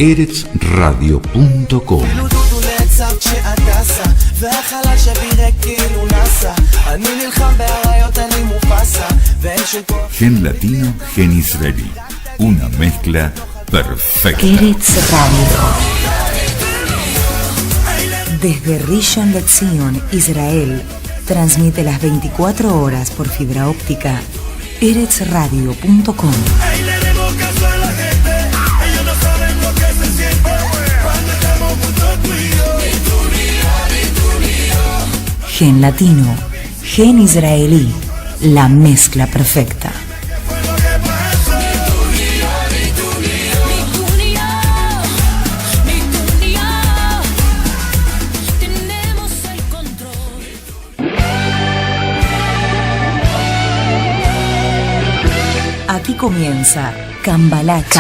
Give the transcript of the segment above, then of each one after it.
eretsradio.com. Gen latino, gen israelí. Una mezcla perfecta. Eretz Radio. Desde Rishon LeZion, Israel, transmite las 24 horas por fibra óptica. eretsradio.com. Gen latino, gen israelí, la mezcla perfecta. Aquí comienza Cambalache.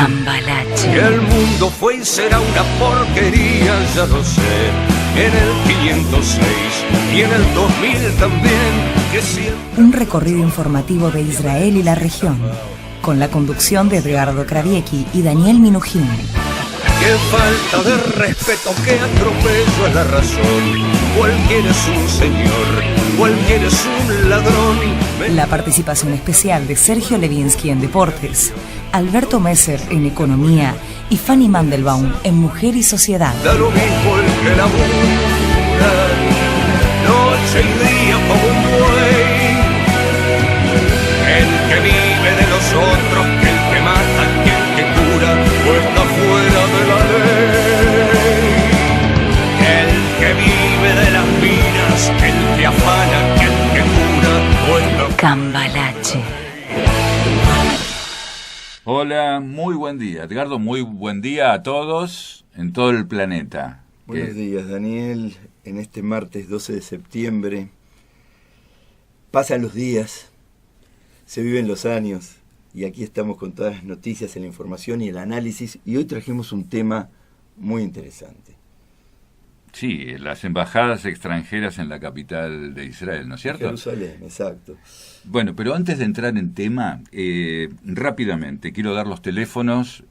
Que el mundo fue y será una porquería, ya lo sé. En el 506 y en el 2000 también. Que siempre... Un recorrido informativo de Israel y la región, con la conducción de Edgardo Kraviecki y Daniel Minujín. Qué falta de respeto, qué atropello a la razón. Cualquiera es un señor, cualquiera es un ladrón. La participación especial de Sergio Levinsky en Deportes, Alberto Messer en Economía y Fanny Mandelbaum en Mujer y Sociedad. Da lo mismo el que labura, noche y día como un buey. El que vive de los otros, que el que mata, que el que cura, o está fuera de la ley. El que vive de las minas, el que afana, que el que cura, o está... Cambalache. Hola, muy buen día, Edgardo, muy buen día a todos en todo el planeta. Buenos días, Daniel. En este martes 12 de septiembre pasan los días, se viven los años y aquí estamos con todas las noticias, la información y el análisis, y hoy trajimos un tema muy interesante. Sí, las embajadas extranjeras en la capital de Israel, ¿no es cierto? Jerusalén, exacto. Bueno, pero antes de entrar en tema, rápidamente, quiero dar los teléfonos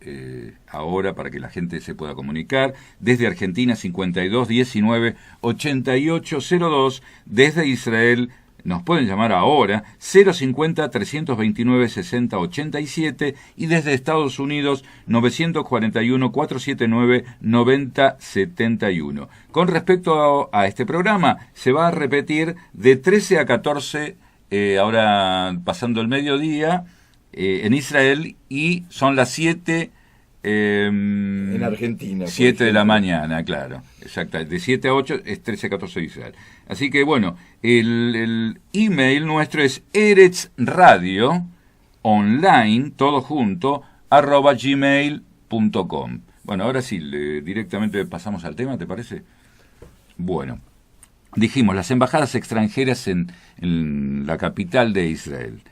ahora para que la gente se pueda comunicar. Desde Argentina, 52 19 88 02. Desde Israel, nos pueden llamar ahora, 050 329 60 87. Y desde Estados Unidos, 941 479 90 71. Con respecto a este programa, se va a repetir de 13 a 14, ahora pasando el mediodía, en Israel, y son las 7... en Argentina. 7 de la mañana, claro, exacto. De 7 a 8 es 13 a 14 de Israel. Así que bueno, el email nuestro es eretsradioonline, todo junto, @gmail.com. Bueno, ahora sí, directamente pasamos al tema, ¿te parece? Bueno, dijimos, las embajadas extranjeras en la capital de Israel.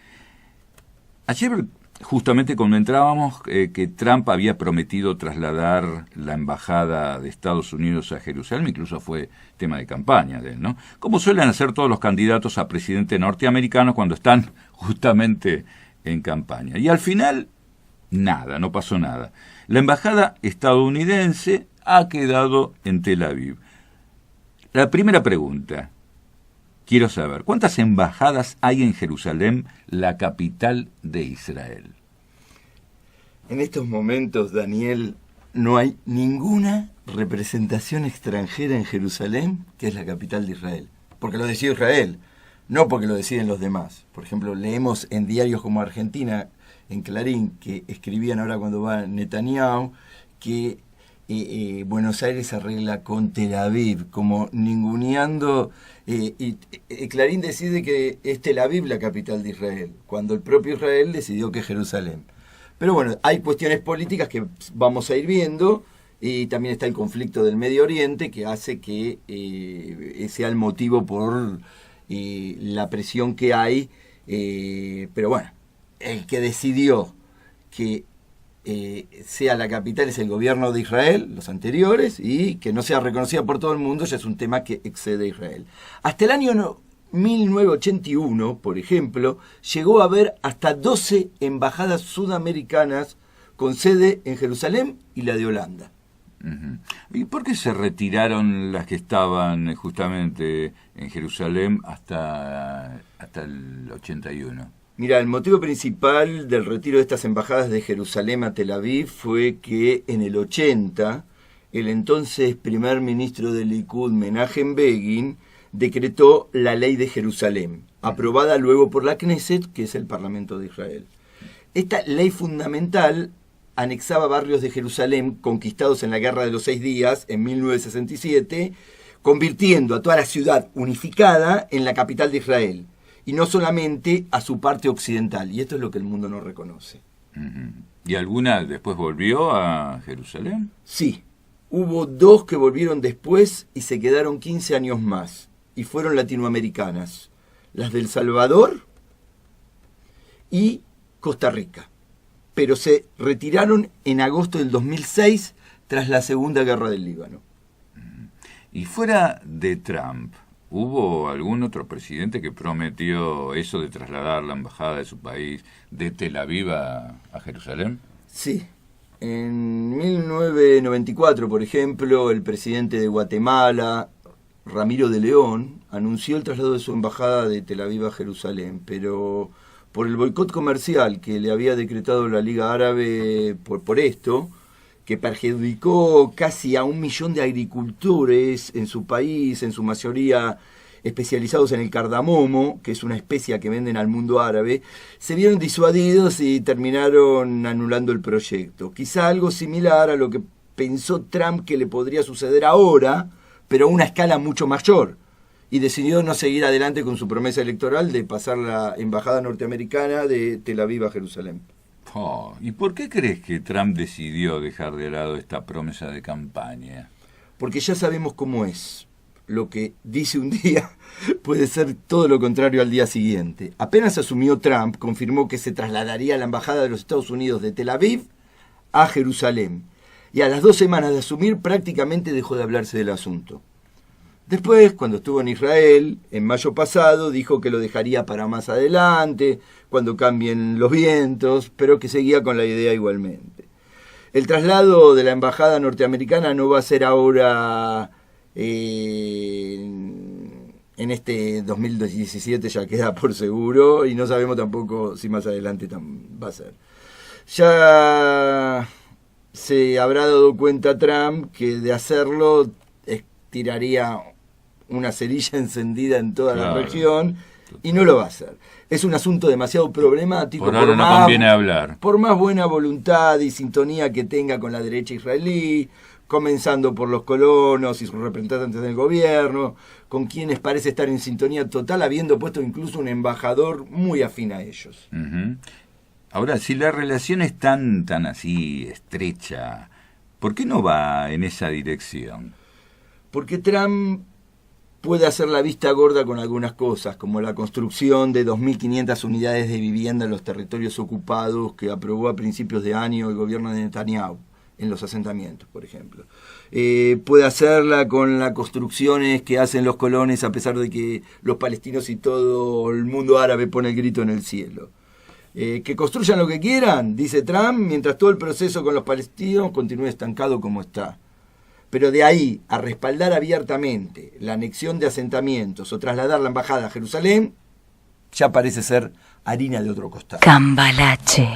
Ayer, justamente cuando entrábamos, que Trump había prometido trasladar la embajada de Estados Unidos a Jerusalén, incluso fue tema de campaña de él, ¿no? Como suelen hacer todos los candidatos a presidente norteamericanos cuando están justamente en campaña. Y al final, nada, no pasó nada. La embajada estadounidense ha quedado en Tel Aviv. La primera pregunta, quiero saber, ¿cuántas embajadas hay en Jerusalén, la capital de Israel? En estos momentos, Daniel, no hay ninguna representación extranjera en Jerusalén, que es la capital de Israel. Porque lo decide Israel, no porque lo deciden los demás. Por ejemplo, leemos en diarios como Argentina, en Clarín, que escribían ahora cuando va Netanyahu, que Buenos Aires arregla con Tel Aviv, como ninguneando, y Clarín decide que es Tel Aviv la capital de Israel, cuando el propio Israel decidió que es Jerusalén. Pero bueno, hay cuestiones políticas que vamos a ir viendo, y también está el conflicto del Medio Oriente, que hace que sea el motivo por la presión que hay, pero bueno, el que decidió que sea la capital es el gobierno de Israel, los anteriores, y que no sea reconocida por todo el mundo ya es un tema que excede a Israel. Hasta el año 1981, por ejemplo, llegó a haber hasta 12 embajadas sudamericanas con sede en Jerusalén y la de Holanda. Ujú. ¿Y por qué se retiraron las que estaban justamente en Jerusalén hasta el 81? Mira, el motivo principal del retiro de estas embajadas de Jerusalén a Tel Aviv fue que en el 80 el entonces primer ministro del Likud, Menachem Begin, decretó la ley de Jerusalén, aprobada luego por la Knesset, que es el Parlamento de Israel. Esta ley fundamental anexaba barrios de Jerusalén conquistados en la Guerra de los 6 Días en 1967, convirtiendo a toda la ciudad unificada en la capital de Israel, y no solamente a su parte occidental, y esto es lo que el mundo no reconoce. Uh-huh. ¿Y alguna después volvió a Jerusalén? Sí, hubo 2 que volvieron después y se quedaron 15 años más, y fueron latinoamericanas, las de El Salvador y Costa Rica, pero se retiraron en agosto del 2006 tras la Segunda Guerra del Líbano. Y fuera de Trump, ¿hubo algún otro presidente que prometió eso de trasladar la embajada de su país de Tel Aviv a Jerusalén? Sí. En 1994, por ejemplo, el presidente de Guatemala, Ramiro de León, anunció el traslado de su embajada de Tel Aviv a Jerusalén, pero por el boicot comercial que le había decretado la Liga Árabe por esto, que perjudicó casi a 1 millón de agricultores en su país, en su mayoría especializados en el cardamomo, que es una especia que venden al mundo árabe, se vieron disuadidos y terminaron anulando el proyecto. Quizá algo similar a lo que pensó Trump que le podría suceder ahora, pero a una escala mucho mayor, y decidió no seguir adelante con su promesa electoral de pasar la embajada norteamericana de Tel Aviv a Jerusalén. Oh, ¿y por qué crees que Trump decidió dejar de lado esta promesa de campaña? Porque ya sabemos cómo es. Lo que dice un día puede ser todo lo contrario al día siguiente. Apenas asumió Trump, confirmó que se trasladaría la embajada de los Estados Unidos de Tel Aviv a Jerusalén. Y a las 2 semanas de asumir prácticamente dejó de hablarse del asunto. Después, cuando estuvo en Israel, en mayo pasado, dijo que lo dejaría para más adelante, cuando cambien los vientos, pero que seguía con la idea igualmente. El traslado de la embajada norteamericana no va a ser ahora en este 2017, ya queda por seguro, y no sabemos tampoco si más adelante va a ser. Ya se habrá dado cuenta Trump que de hacerlo tiraría una cerilla encendida en toda la región, y no lo va a hacer. Es un asunto demasiado problemático. Por ahora no conviene hablar. Por más buena voluntad y sintonía que tenga con la derecha israelí, comenzando por los colonos y sus representantes del gobierno, con quienes parece estar en sintonía total, habiendo puesto incluso un embajador muy afín a ellos. Uh-huh. Ahora, si la relación es tan así estrecha, ¿por qué no va en esa dirección? Porque Trump puede hacer la vista gorda con algunas cosas, como la construcción de 2.500 unidades de vivienda en los territorios ocupados que aprobó a principios de año el gobierno de Netanyahu, en los asentamientos, por ejemplo. Puede hacerla con las construcciones que hacen los colones, a pesar de que los palestinos y todo el mundo árabe pone el grito en el cielo. Que construyan lo que quieran, dice Trump, mientras todo el proceso con los palestinos continúe estancado como está. Pero de ahí a respaldar abiertamente la anexión de asentamientos o trasladar la embajada a Jerusalén, ya parece ser harina de otro costal. Cambalache.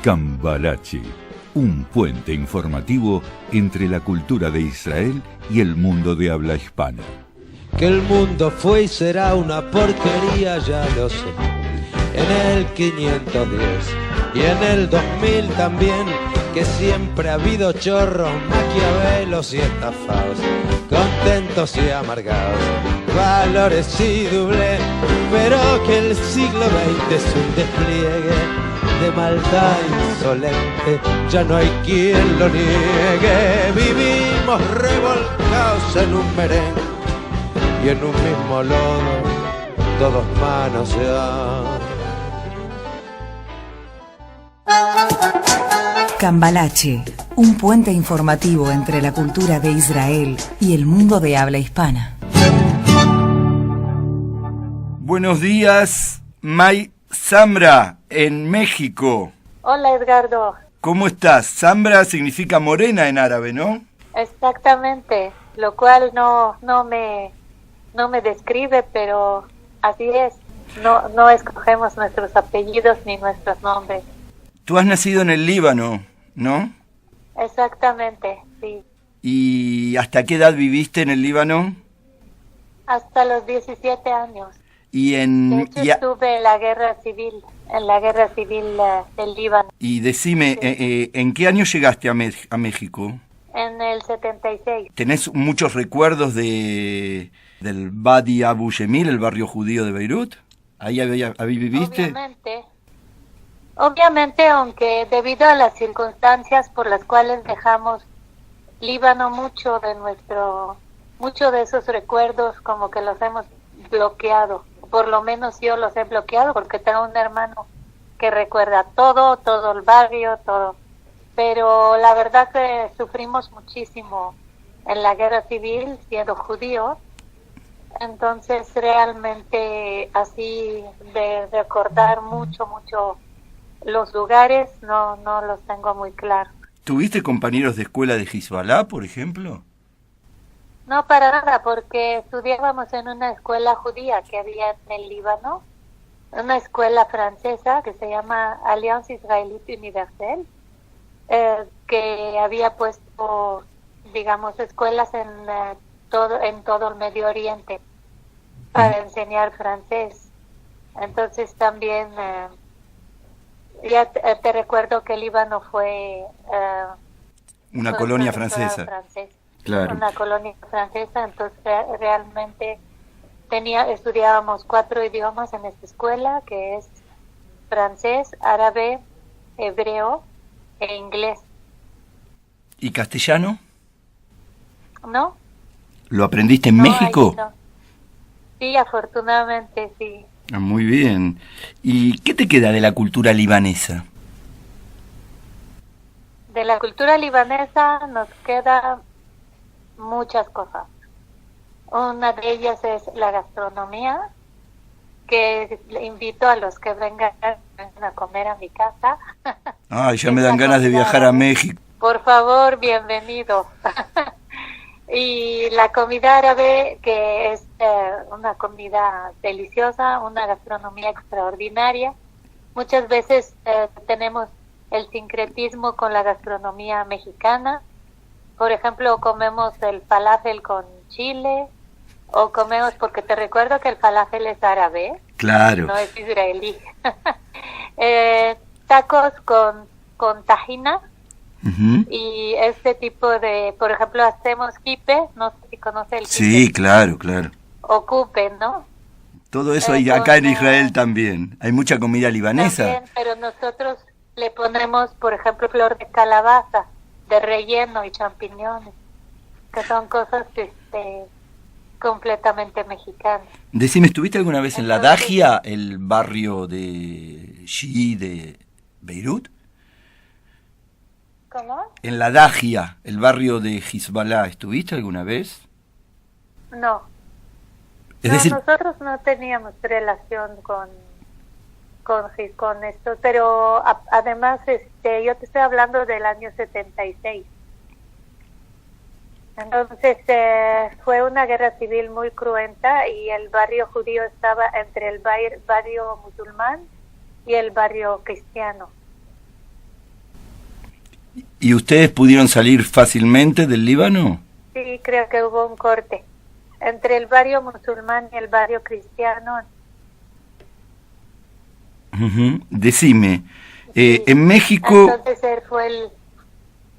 Cambalache, un puente informativo entre la cultura de Israel y el mundo de habla hispana. Que el mundo fue y será una porquería, ya lo sé. En el 510 y en el 2000 también, que siempre ha habido chorros, maquiavelos y estafados, contentos y amargados, valores y doble, pero que el siglo XX es un despliegue de maldad insolente, ya no hay quien lo niegue. Vivimos revolcados en un merengue y en un mismo lodo todos manoseados. Cambalache, un puente informativo entre la cultura de Israel y el mundo de habla hispana. Buenos días, May Zambra, en México. Hola, Edgardo. ¿Cómo estás? Zambra significa morena en árabe, ¿no? Exactamente, lo cual no me describe, pero así es. No escogemos nuestros apellidos ni nuestros nombres. Tú has nacido en el Líbano, ¿no? Exactamente, sí. ¿Y hasta qué edad viviste en el Líbano? Hasta los 17 años. Y De hecho, estuve en la guerra civil del Líbano. Y decime, ¿en qué año llegaste a México? En el 76. ¿Tenés muchos recuerdos del Badi Abu Yemil, el barrio judío de Beirut? ¿Ahí viviste? Obviamente, aunque debido a las circunstancias por las cuales dejamos Líbano, mucho de esos recuerdos como que los hemos bloqueado. Por lo menos yo los he bloqueado porque tengo un hermano que recuerda todo el barrio, todo. Pero la verdad que sufrimos muchísimo en la guerra civil siendo judíos. Entonces realmente así de recordar mucho los lugares no los tengo muy claros. ¿Tuviste compañeros de escuela de Hezbollah, por ejemplo? No, para nada, porque estudiábamos en una escuela judía que había en el Líbano, una escuela francesa que se llama Alliance Israélite Universelle, que había puesto, digamos, escuelas en todo el Medio Oriente para enseñar francés. Entonces también, ya te recuerdo que el Líbano fue una colonia francesa. Claro. Una colonia francesa, entonces realmente estudiábamos 4 idiomas en esta escuela, que es francés, árabe, hebreo e inglés. ¿Y castellano? ¿No? ¿Lo aprendiste en México? No. Sí, afortunadamente sí. Ah, muy bien. ¿Y qué te queda de la cultura libanesa? De la cultura libanesa nos queda muchas cosas. Una de ellas es la gastronomía, que le invito a los que vengan a comer a mi casa. Ay, ya me dan ganas de viajar a México. Por favor, bienvenido. Y la comida árabe, que es una comida deliciosa, una gastronomía extraordinaria. Muchas veces tenemos el sincretismo con la gastronomía mexicana. Por ejemplo, comemos el falafel con chile, o comemos, porque te recuerdo que el falafel es árabe, claro, no es israelí. Tacos con tajina, y este tipo de, por ejemplo, hacemos kipe, no sé si conoce el kipe. Sí, claro. O kupe, ¿no? Todo eso hay acá en Israel también. Hay mucha comida libanesa. También, pero nosotros le ponemos, por ejemplo, flor de calabaza, de relleno y champiñones, que son cosas completamente mexicanas. Decime, ¿estuviste alguna vez en la Dajia, el barrio de Shi'i de Beirut? ¿Cómo? En la Dajia, el barrio de Hezbollah, ¿estuviste alguna vez? No. Es decir, nosotros no teníamos relación con esto, pero además yo te estoy hablando del año 76. Entonces fue una guerra civil muy cruenta y el barrio judío estaba entre el barrio musulmán y el barrio cristiano. ¿Y ustedes pudieron salir fácilmente del Líbano? Sí, creo que hubo un corte entre el barrio musulmán y el barrio cristiano. Decime, en México... Entonces él fue el...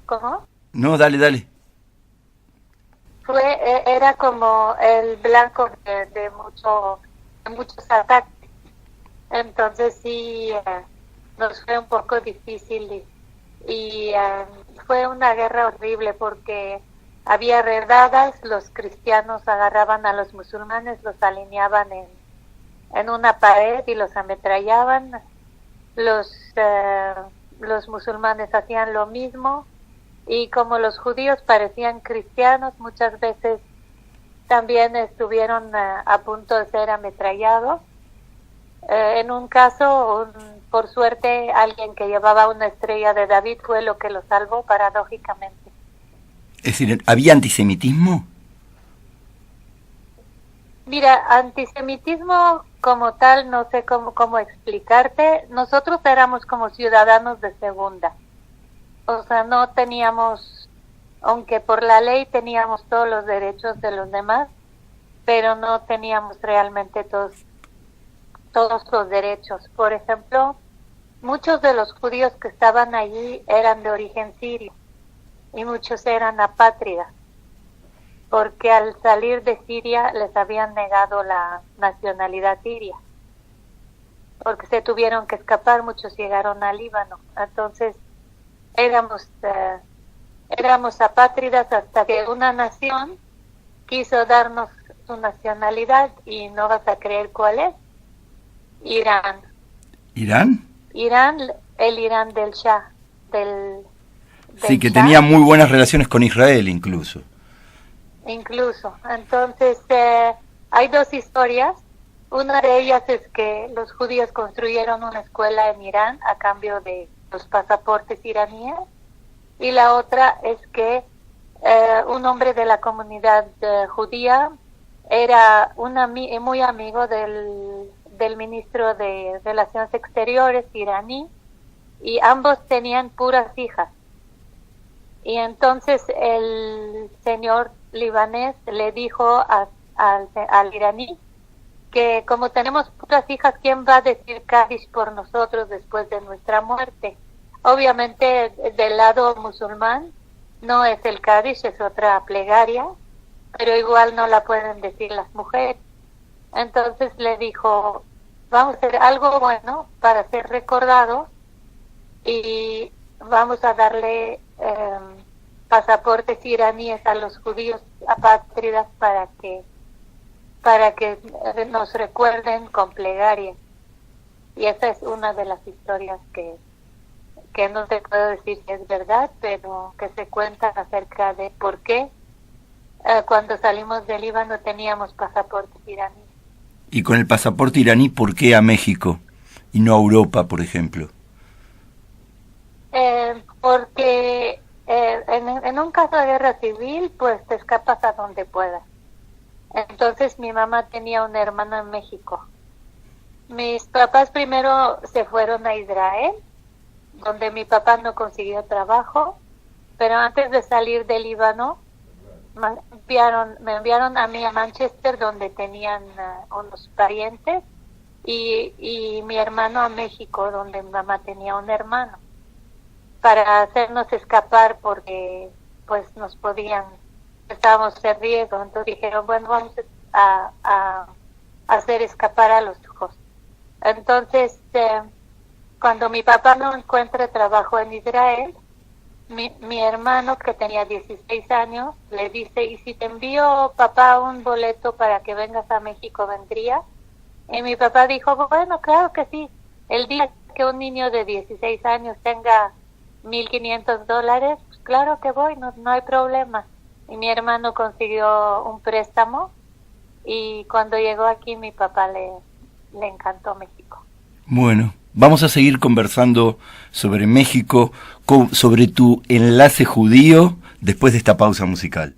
¿Cómo? No, dale. Era como el blanco de muchos ataques. Entonces sí, nos fue un poco difícil y fue una guerra horrible porque había redadas, los cristianos agarraban a los musulmanes, los alineaban en una pared y los ametrallaban. Los musulmanes hacían lo mismo y como los judíos parecían cristianos, muchas veces también estuvieron a punto de ser ametrallados. En un caso, por suerte, alguien que llevaba una estrella de David fue lo que lo salvó, paradójicamente. Es decir, ¿había antisemitismo? Mira, antisemitismo como tal, no sé cómo explicarte. Nosotros éramos como ciudadanos de segunda. O sea, no teníamos, aunque por la ley teníamos todos los derechos de los demás, pero no teníamos realmente todos los derechos. Por ejemplo, muchos de los judíos que estaban allí eran de origen sirio y muchos eran apátridas, porque al salir de Siria les habían negado la nacionalidad siria, porque se tuvieron que escapar, muchos llegaron al Líbano. Entonces éramos apátridas hasta que una nación quiso darnos su nacionalidad, y no vas a creer cuál es. Irán. ¿Irán? Irán, el Irán del Shah. Sí, que Shah. tenía muy buenas relaciones con Israel incluso. Entonces, hay dos historias. Una de ellas es que los judíos construyeron una escuela en Irán a cambio de los pasaportes iraníes, y la otra es que un hombre de la comunidad judía era muy amigo del ministro de Relaciones Exteriores iraní, y ambos tenían puras hijas. Y entonces el señor libanés le dijo al iraní que como tenemos puras hijas, ¿quién va a decir Kaddish por nosotros después de nuestra muerte? Obviamente del lado musulmán no es el Kaddish, es otra plegaria, pero igual no la pueden decir las mujeres. Entonces le dijo, vamos a hacer algo bueno para ser recordados, y vamos a darle pasaportes iraníes a los judíos apátridas para que nos recuerden con plegaria. Y esa es una de las historias que no te puedo decir si es verdad, pero que se cuenta acerca de por qué cuando salimos del Líbano teníamos pasaportes iraníes. Y con el pasaporte iraní, ¿por qué a México y no a Europa, por ejemplo? Porque en un caso de guerra civil, pues te escapas a donde puedas. Entonces mi mamá tenía una hermana en México. Mis papás primero se fueron a Israel, donde mi papá no consiguió trabajo, pero antes de salir del Líbano me enviaron a mí a Manchester, donde tenían unos parientes, y mi hermano a México, donde mi mamá tenía un hermano, para hacernos escapar, porque pues estábamos en riesgo. Entonces dijeron, bueno, vamos a hacer escapar a los hijos. Entonces, cuando mi papá no encuentra trabajo en Israel, mi hermano, que tenía 16 años, le dice, ¿y si te envío, papá, un boleto para que vengas a México, vendría? Y mi papá dijo, bueno, claro que sí. El día que un niño de 16 años tenga $1,500, pues claro que voy, no hay problema. Y mi hermano consiguió un préstamo, y cuando llegó aquí mi papá le encantó México. Bueno, vamos a seguir conversando sobre México, sobre tu enlace judío, después de esta pausa musical.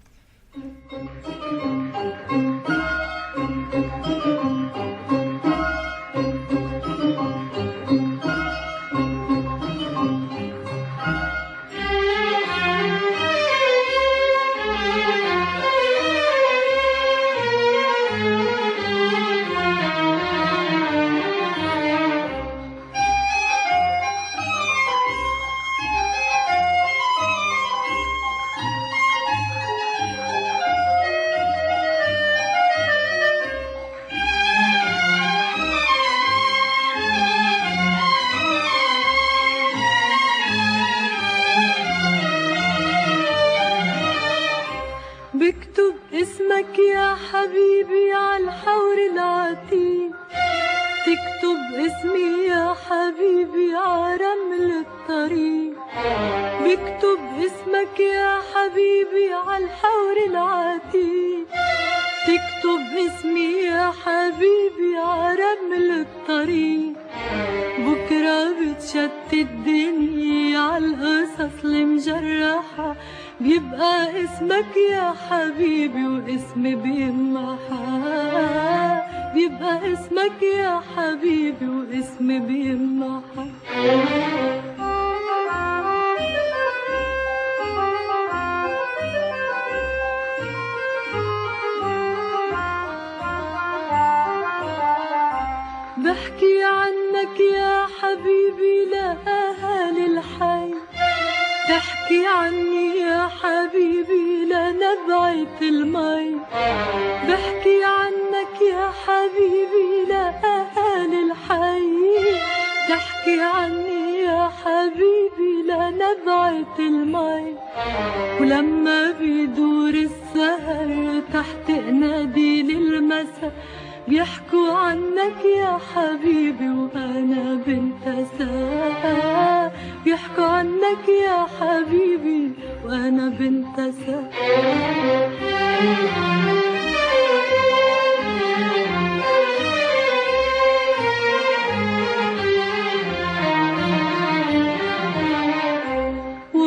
بكتب اسمك يا حبيبي على الحور العتيق، تكتب اسمي يا حبيبي على رمل الطريق، بكتب اسمك يا حبيبي على الحور العتيق، تكتب اسمي يا حبيبي على رمل رمل الطريق بكرة بتشتت الدنيا عالقصص المجرحة بيبقى اسمك يا حبيبي واسمي بيمحى بيبقى اسمك يا حبيبي واسمي بيمحى بحكي عنك يا حبيبي لأهالي الحي تحكي عني يا حبيبي لنبعة المي بحكي عنك يا حبيبي لأهالي الحي تحكي عني يا حبيبي لنبعة المي ولما بيدور السهر تحت نادي المساء بيحكوا عنك يا حبيبي وأنا بنت ساعة بيحكوا عنك يا حبيبي وأنا بنت ساعة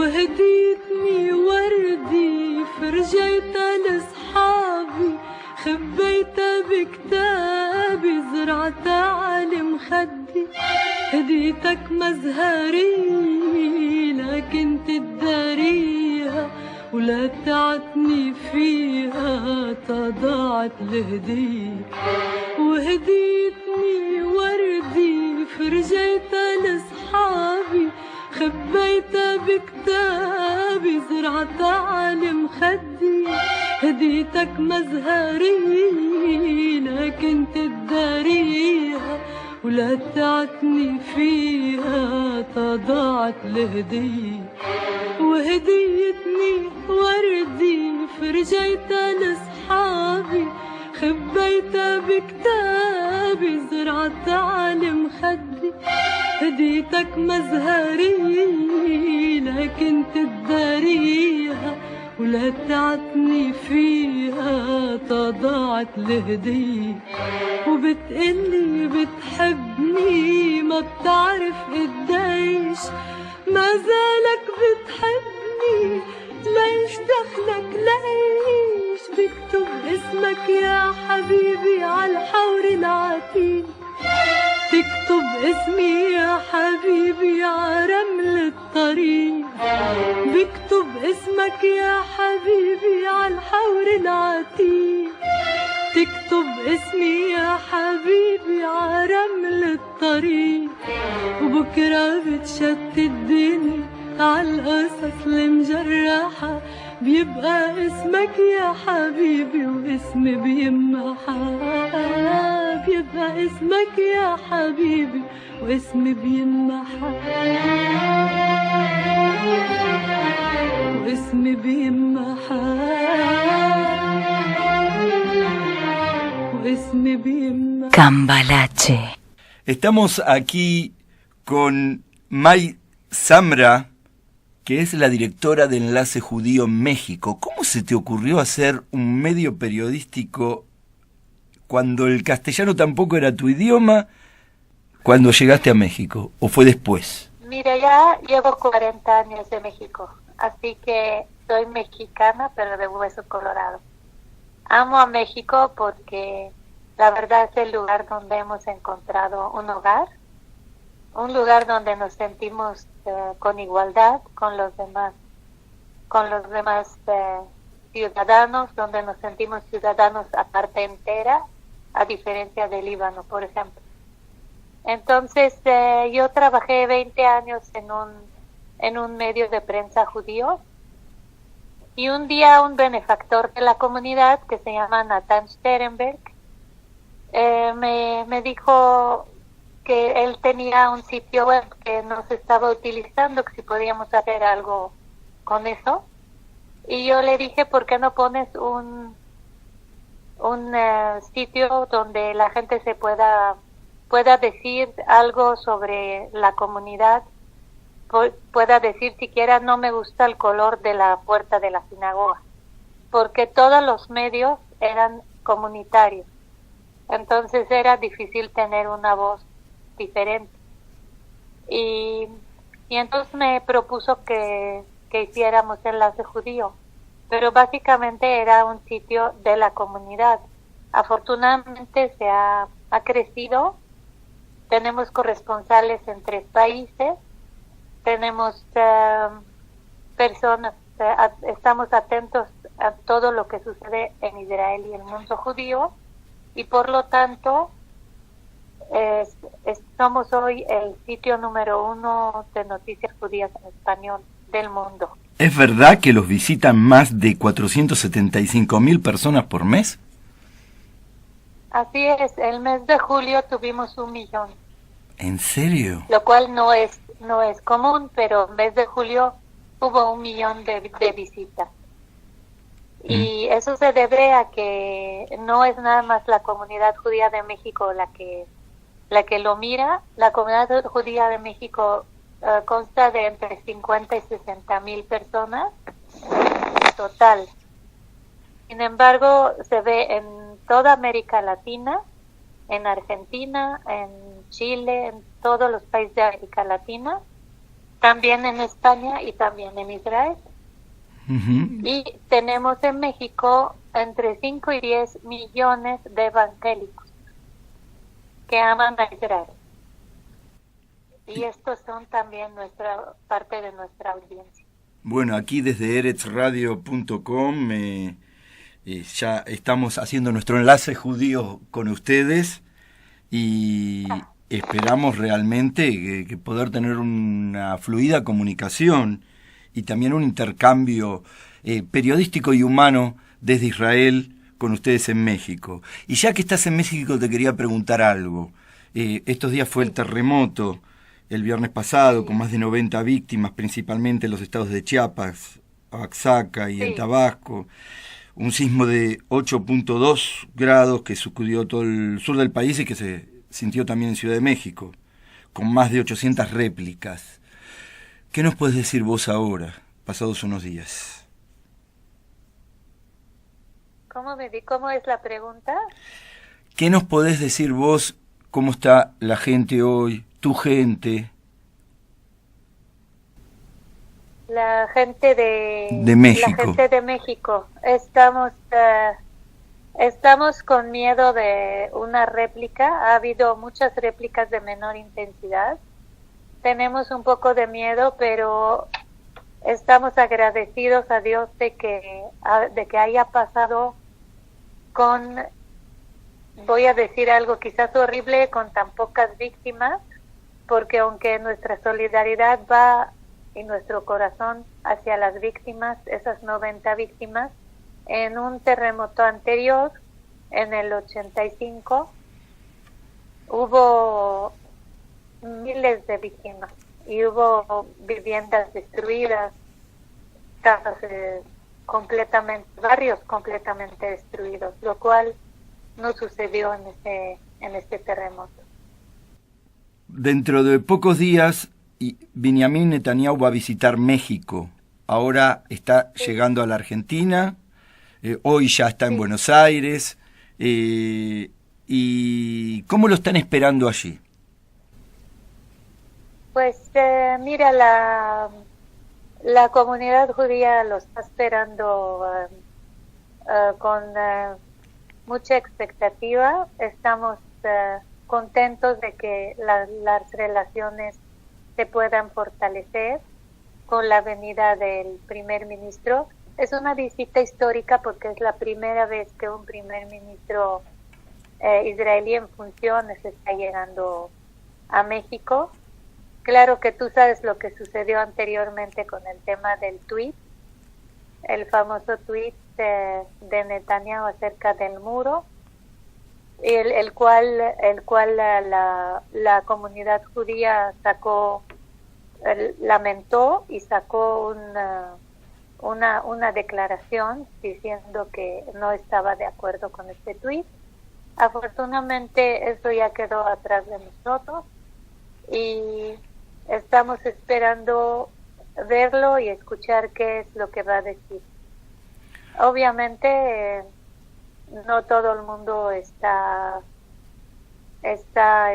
وهديتني وردي فرجيتها لصحابي خبيتها بكتابي زرعتها على مخدي هديتك مزهري لكن تداريها ولا تعتني فيها تضاعت الهدية وهديتني وردي فرجيتها لصحابي خبيتها بكتابي زرعتها على مخدي هديتك مزهري لكن تداريها ولا تعتني فيها تضاعت الهدية وهديتني وردي فرجيتها لصحابي خبيتها بكتابي زرعتها على مخدي هديتك مزهري لكن تداريها ولا تعتني فيها تضاعت الهدية وبتقلي بتحبني ما بتعرف قديش ما زالك بتحبني ليش دخلك ليش بكتب اسمك يا حبيبي عالحور العتيق تكتب اسمي يا حبيبي عرمل الطريق بكتب اسمك يا حبيبي عالحور العتيق تكتب اسمي يا حبيبي عرمل الطريق وبكرة بتشتت الدنيا عالقصص المجرحة بيبقى اسمك يا حبيبي واسمي بيمحى بيبقى اسمك يا حبيبي واسمي بيمحى واسمي بيمحى واسمي بيمحى Cambalache. Estamos aquí con May Samra, que es la directora de Enlace Judío en México. ¿Cómo se te ocurrió hacer un medio periodístico cuando el castellano tampoco era tu idioma, cuando llegaste a México, o fue después? Mira, ya llevo 40 años de México, así que soy mexicana, pero de hueso colorado. Amo a México porque la verdad es el lugar donde hemos encontrado un hogar, un lugar donde nos sentimos con igualdad con los demás ciudadanos, donde nos sentimos ciudadanos a parte entera, a diferencia de Líbano, por ejemplo. Entonces, yo trabajé 20 años en un medio de prensa judío, y un día un benefactor de la comunidad, que se llama Nathan Sterenberg, me dijo que él tenía un sitio web que no se estaba utilizando, que si podíamos hacer algo con eso. Y yo le dije, ¿por qué no pones un sitio donde la gente se pueda decir algo sobre la comunidad, pueda decir siquiera no me gusta el color de la puerta de la sinagoga? Porque todos los medios eran comunitarios. Entonces era difícil tener una voz diferente. Y entonces me propuso que hiciéramos Enlace Judío, pero básicamente era un sitio de la comunidad. Afortunadamente se ha crecido, tenemos corresponsales en 3 países, tenemos personas, estamos atentos a todo lo que sucede en Israel y el mundo judío, y por lo tanto somos hoy el sitio número 1 de noticias judías en español del mundo. ¿Es verdad que los visitan más de 475.000 personas por mes? Así es, el mes de julio tuvimos 1 millón. ¿En serio? Lo cual no es común, pero el mes de julio hubo 1 millón de visitas. Y eso se debe a que no es nada más la comunidad judía de México la que lo mira. La comunidad judía de México consta de entre 50 y 60.000 personas en total. Sin embargo, se ve en toda América Latina, en Argentina, en Chile, en todos los países de América Latina, también en España y también en Israel. Uh-huh. Y tenemos en México entre 5 y 10 millones de evangélicos que aman a Israel. Y estos son también parte de nuestra audiencia. Bueno, aquí desde eretzradio.com ya estamos haciendo nuestro enlace judío con ustedes y esperamos realmente que poder tener una fluida comunicación y también un intercambio periodístico y humano desde Israel con ustedes en México. Y ya que estás en México te quería preguntar algo. Estos días fue el terremoto el viernes pasado con más de 90 víctimas, principalmente en los estados de Chiapas, Oaxaca y en Tabasco. Un sismo de 8.2 grados que sacudió todo el sur del país y que se sintió también en Ciudad de México, con más de 800 réplicas. ¿Qué nos puedes decir vos ahora, pasados unos días? ¿Cómo es la pregunta? ¿Qué nos podés decir vos? ¿Cómo está la gente hoy? ¿Tu gente? La gente de México. La gente de México. Estamos con miedo de una réplica. Ha habido muchas réplicas de menor intensidad. Tenemos un poco de miedo, pero estamos agradecidos a Dios de que haya pasado con, voy a decir algo quizás horrible, con tan pocas víctimas, porque aunque nuestra solidaridad va y nuestro corazón hacia las víctimas, esas 90 víctimas, en un terremoto anterior, en el 85, hubo miles de víctimas y hubo viviendas destruidas, casas barrios completamente destruidos, lo cual no sucedió en este terremoto. Dentro de pocos días, Benjamín Netanyahu va a visitar México. Ahora está llegando a la Argentina, hoy ya está en Buenos Aires. ¿Y cómo lo están esperando allí? Pues mira, la comunidad judía lo está esperando con mucha expectativa. Estamos contentos de que las relaciones se puedan fortalecer con la venida del primer ministro. Es una visita histórica porque es la primera vez que un primer ministro israelí en funciones está llegando a México. Claro que tú sabes lo que sucedió anteriormente con el tema del tuit, el famoso tuit de Netanyahu acerca del muro, el cual la comunidad judía lamentó y sacó una declaración diciendo que no estaba de acuerdo con este tuit. Afortunadamente eso ya quedó atrás de nosotros y estamos esperando verlo y escuchar qué es lo que va a decir. Obviamente no todo el mundo está está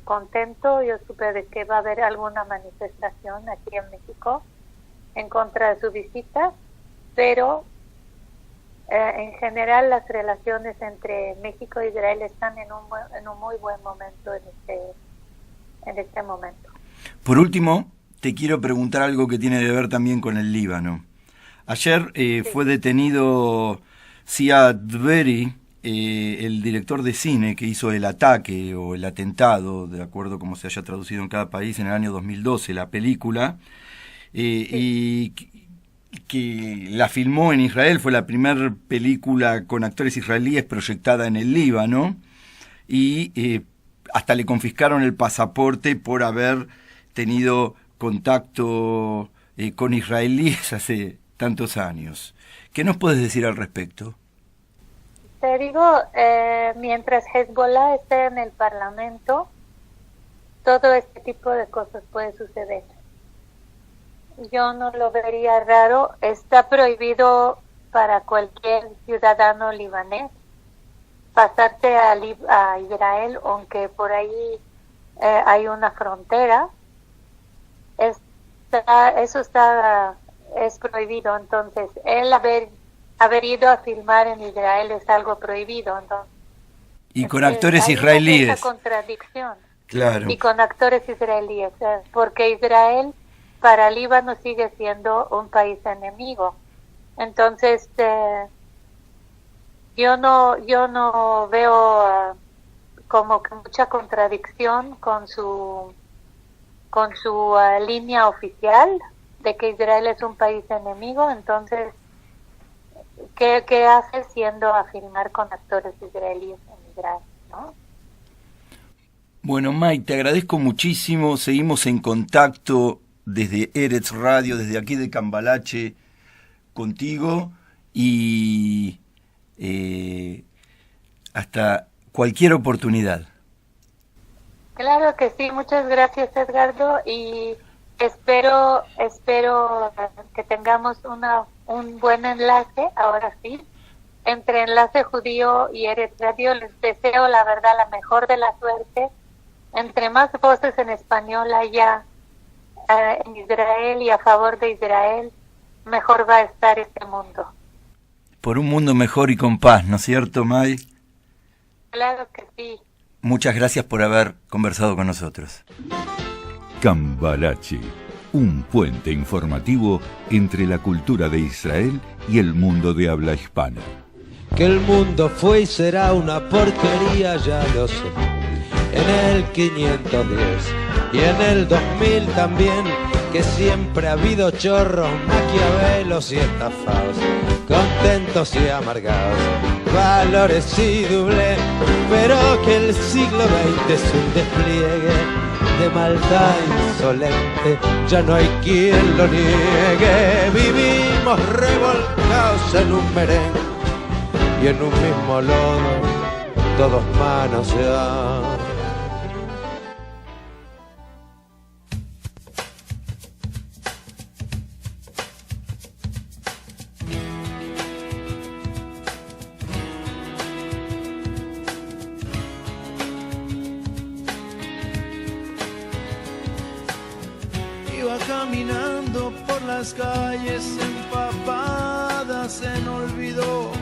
contento. Yo supe de que va a haber alguna manifestación aquí en México en contra de su visita, pero en general las relaciones entre México e Israel están en un muy buen momento en este momento. Por último, te quiero preguntar algo que tiene que ver también con el Líbano. Ayer fue detenido Ziad Beri, el director de cine que hizo el ataque o el atentado, de acuerdo como se haya traducido en cada país, en el año 2012, la película, y que la filmó en Israel. Fue la primera película con actores israelíes proyectada en el Líbano, y hasta le confiscaron el pasaporte por haber tenido contacto con israelíes hace tantos años. ¿Qué nos puedes decir al respecto? Te digo, mientras Hezbollah esté en el Parlamento, todo este tipo de cosas puede suceder. Yo no lo vería raro. Está prohibido para cualquier ciudadano libanés pasarse a Israel, aunque por ahí hay una frontera. Eso es prohibido. Entonces, él haber ido a filmar en Israel es algo prohibido. Entonces, y con actores israelíes. Esa contradicción. Claro. Y con actores israelíes, porque Israel para Líbano sigue siendo un país enemigo. Entonces, yo no veo como que mucha contradicción con su línea oficial de que Israel es un país enemigo. Entonces, ¿qué hace siendo a filmar con actores israelíes en Israel, no? Bueno, May, te agradezco muchísimo. Seguimos en contacto desde Eretz Radio, desde aquí de Cambalache, contigo, y hasta cualquier oportunidad. Claro que sí, muchas gracias, Edgardo, y espero que tengamos un buen enlace, ahora sí, entre Enlace Judío y Eretz Radio. Les deseo, la verdad, la mejor de la suerte. Entre más voces en español haya en Israel y a favor de Israel, mejor va a estar este mundo. Por un mundo mejor y con paz, ¿no es cierto, May? Claro que sí. Muchas gracias por haber conversado con nosotros. Cambalache, un puente informativo entre la cultura de Israel y el mundo de habla hispana. Que el mundo fue y será una porquería, ya lo sé. En el 510 y en el 2000 también, que siempre ha habido chorros, maquiavelos y estafados, contentos y amargados, valores y doble, pero que el siglo XX es un despliegue de maldad insolente, ya no hay quien lo niegue. Vivimos revolcados en un merengue y en un mismo lodo, todos manoseados. Caminando por las calles empapadas en olvido,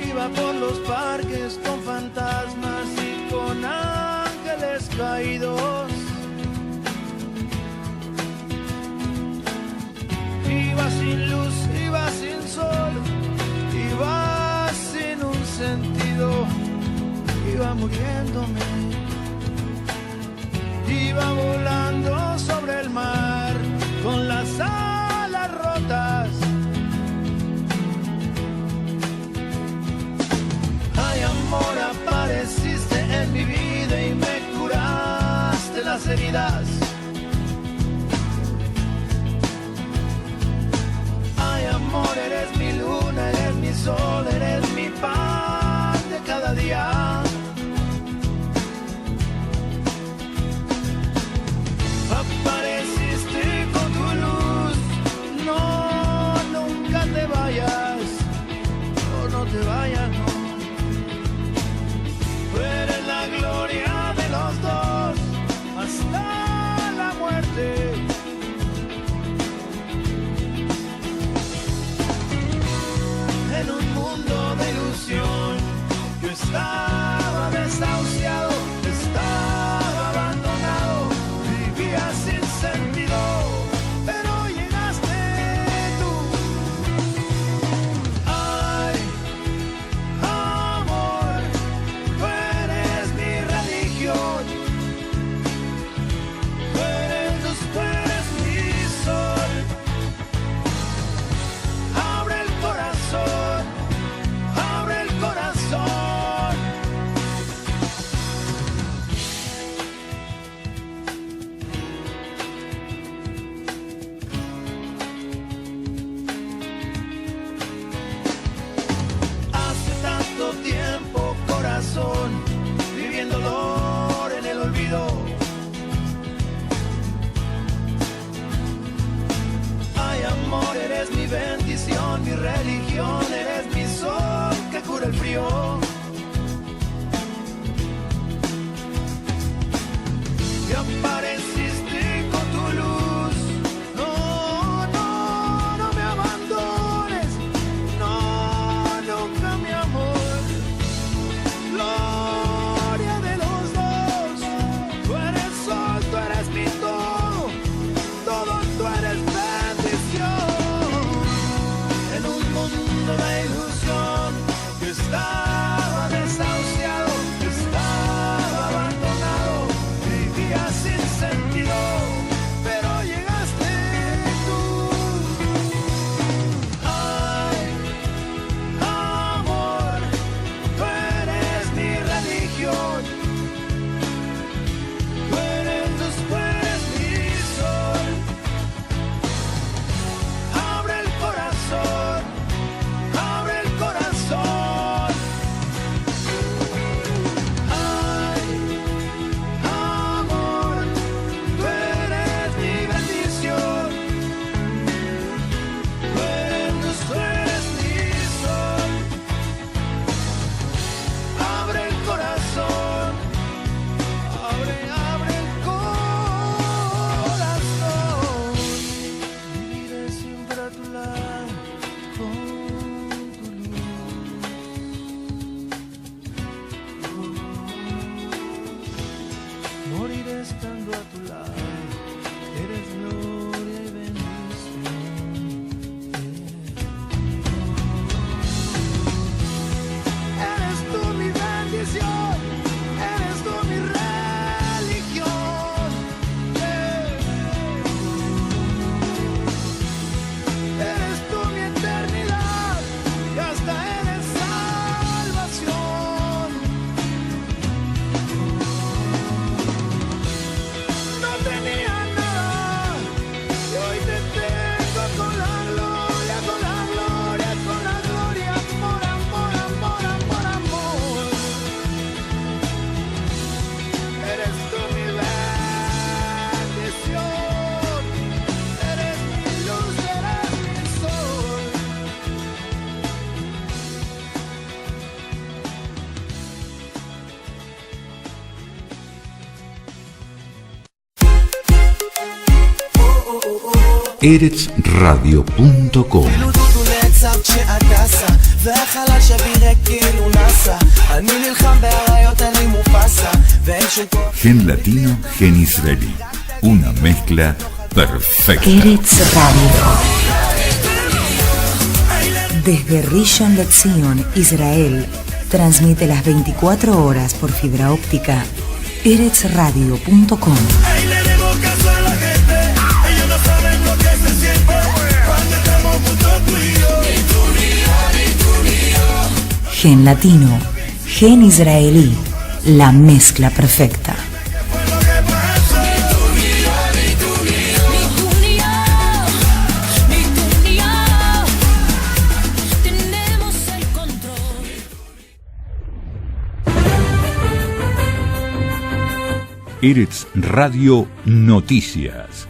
iba por los parques con fantasmas y con ángeles caídos, iba sin luz, iba sin sol, iba sin un sentido, iba muriéndome. Iba volando sobre el mar con las alas rotas. Ay, amor, apareciste en mi vida y me curaste las heridas. Ay, amor, eres mi luna, eres mi sol, eres mi pan de cada día. Apareciste con tu luz, no, nunca te vayas, no te vayas, no. eres mi bendición, mi religión, eres mi sol que cura el frío. Y apareciste con tu luz. No, no, no me abandones. No, nunca mi amor. Gloria de los dos. Tú eres sol, tú eres mi todo. Todo tú eres bendición. En un mundo de ilusión que estaba desahuciado, que estaba abandonado, vivía sin sentido, pero llegaste tú. Ay, amor, tú eres mi religión. Tú eres mi sol. Abre el corazón, abre el corazón. Ay, amor, tú eres mi bendición. Tú eres mi sol. Abre el corazón, abre el corazón. Viviré siempre a tu lado con tu luz. Moriré estando a tu lado. Eres gloria y bendición. Eres tú mi bendición. Eres tú mi religión. Eres tú mi eternidad. Y hasta eres salvación. No tenía nada y hoy te tengo con la gloria, con la gloria, con la gloria. Amor, amor, amor, amor, amor. Eres tú mi bendición. Eres mi luz, eres mi sol. eretzradio.com. הוא נעצר כשעטסה והחלל שבירה כאילו נאסא אני נלחם באריות אני מופסה ואין שום כוח Gen latino, gen israelí. Una mezcla perfecta. Eretz Radio. Desde Rishon LeZion, Israel, transmite las 24 horas por fibra óptica. eretzradio.com. Ahí le demos caso a la gente. Ellos no saben lo que se siente cuando estamos juntos tú y yo. Gen latino, gen israelí, la mezcla perfecta. Eretz Radio Noticias.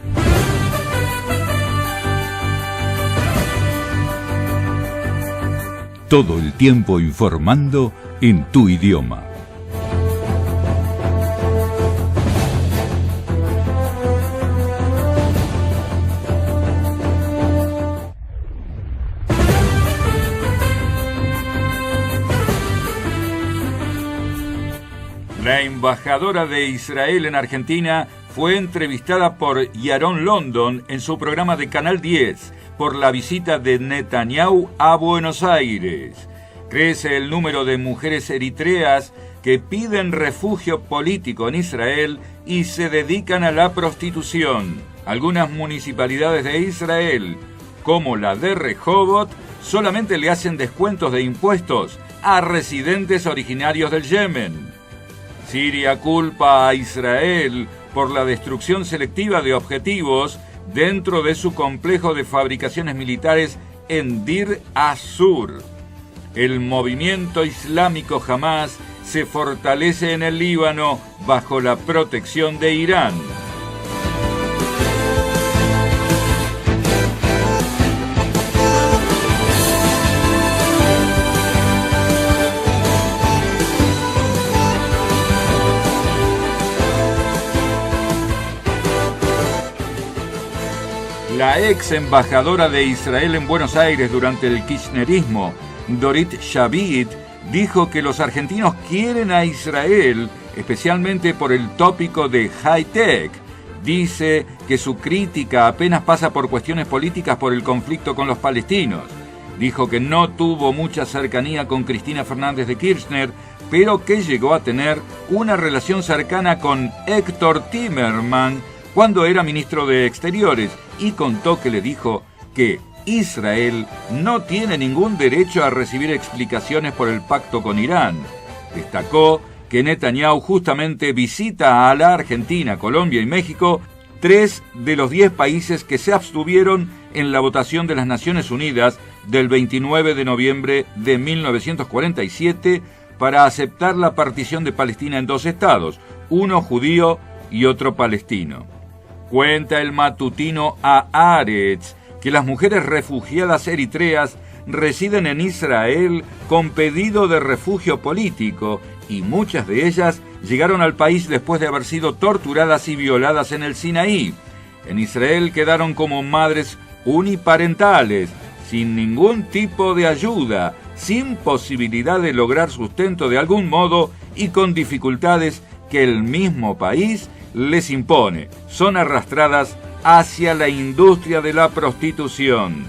Todo el tiempo informando en tu idioma. La embajadora de Israel en Argentina fue entrevistada por Yaron London en su programa de Canal 10 por la visita de Netanyahu a Buenos Aires. Crece el número de mujeres eritreas que piden refugio político en Israel y se dedican a la prostitución. Algunas municipalidades de Israel, como la de Rehobot, solamente le hacen descuentos de impuestos a residentes originarios del Yemen. Siria culpa a Israel por la destrucción selectiva de objetivos dentro de su complejo de fabricaciones militares en Dir az-Zur. El movimiento islámico Hamas se fortalece en el Líbano bajo la protección de Irán. La ex embajadora de Israel en Buenos Aires durante el kirchnerismo, Dorit Shavit, dijo que los argentinos quieren a Israel, especialmente por el tópico de high-tech. Dice que su crítica apenas pasa por cuestiones políticas por el conflicto con los palestinos. Dijo que no tuvo mucha cercanía con Cristina Fernández de Kirchner, pero que llegó a tener una relación cercana con Héctor Timerman cuando era ministro de Exteriores, y contó que le dijo que Israel no tiene ningún derecho a recibir explicaciones por el pacto con Irán. Destacó que Netanyahu justamente visita a la Argentina, Colombia y México, 3 de los 10 países que se abstuvieron en la votación de las Naciones Unidas del 29 de noviembre de 1947 para aceptar la partición de Palestina en 2 estados, uno judío y otro palestino. Cuenta el matutino Haaretz que las mujeres refugiadas eritreas residen en Israel con pedido de refugio político y muchas de ellas llegaron al país después de haber sido torturadas y violadas en el Sinaí. En Israel quedaron como madres uniparentales, sin ningún tipo de ayuda, sin posibilidad de lograr sustento de algún modo y con dificultades que el mismo país les impone. Son arrastradas hacia la industria de la prostitución.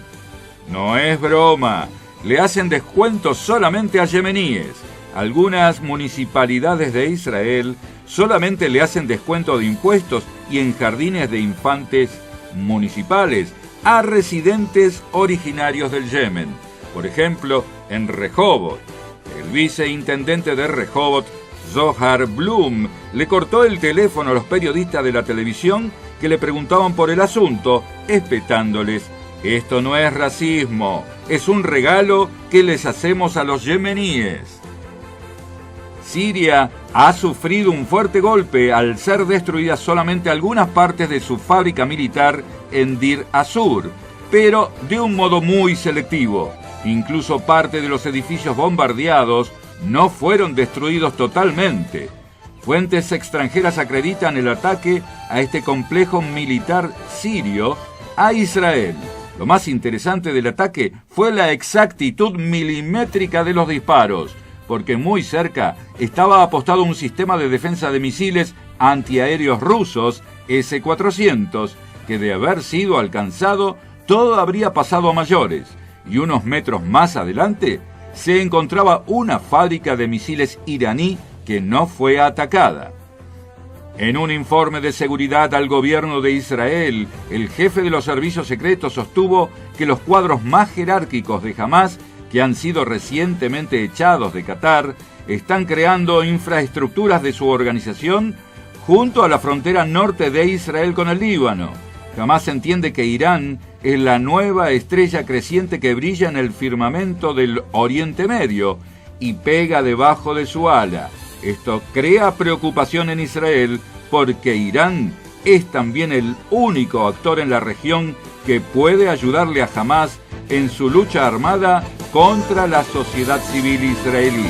No es broma, le hacen descuentos solamente a yemeníes. Algunas municipalidades de Israel solamente le hacen descuento de impuestos y en jardines de infantes municipales a residentes originarios del Yemen. Por ejemplo, en Rehobot, el viceintendente de Rehobot, Zohar Blum, le cortó el teléfono a los periodistas de la televisión que le preguntaban por el asunto, espetándoles: esto no es racismo, es un regalo que les hacemos a los yemeníes. Siria ha sufrido un fuerte golpe al ser destruidas solamente algunas partes de su fábrica militar en Dir Azur, pero de un modo muy selectivo. Incluso parte de los edificios bombardeados no fueron destruidos totalmente. Fuentes extranjeras acreditan el ataque a este complejo militar sirio a Israel. Lo más interesante del ataque fue la exactitud milimétrica de los disparos, porque muy cerca estaba apostado un sistema de defensa de misiles antiaéreos rusos S-400, que de haber sido alcanzado, todo habría pasado a mayores, y unos metros más adelante se encontraba una fábrica de misiles iraní que no fue atacada. En un informe de seguridad al gobierno de Israel, el jefe de los servicios secretos sostuvo que los cuadros más jerárquicos de Hamás, que han sido recientemente echados de Qatar, están creando infraestructuras de su organización junto a la frontera norte de Israel con el Líbano. Hamás entiende que Irán es la nueva estrella creciente que brilla en el firmamento del Oriente Medio y pega debajo de su ala. Esto crea preocupación en Israel porque Irán es también el único actor en la región que puede ayudarle a Hamás en su lucha armada contra la sociedad civil israelí.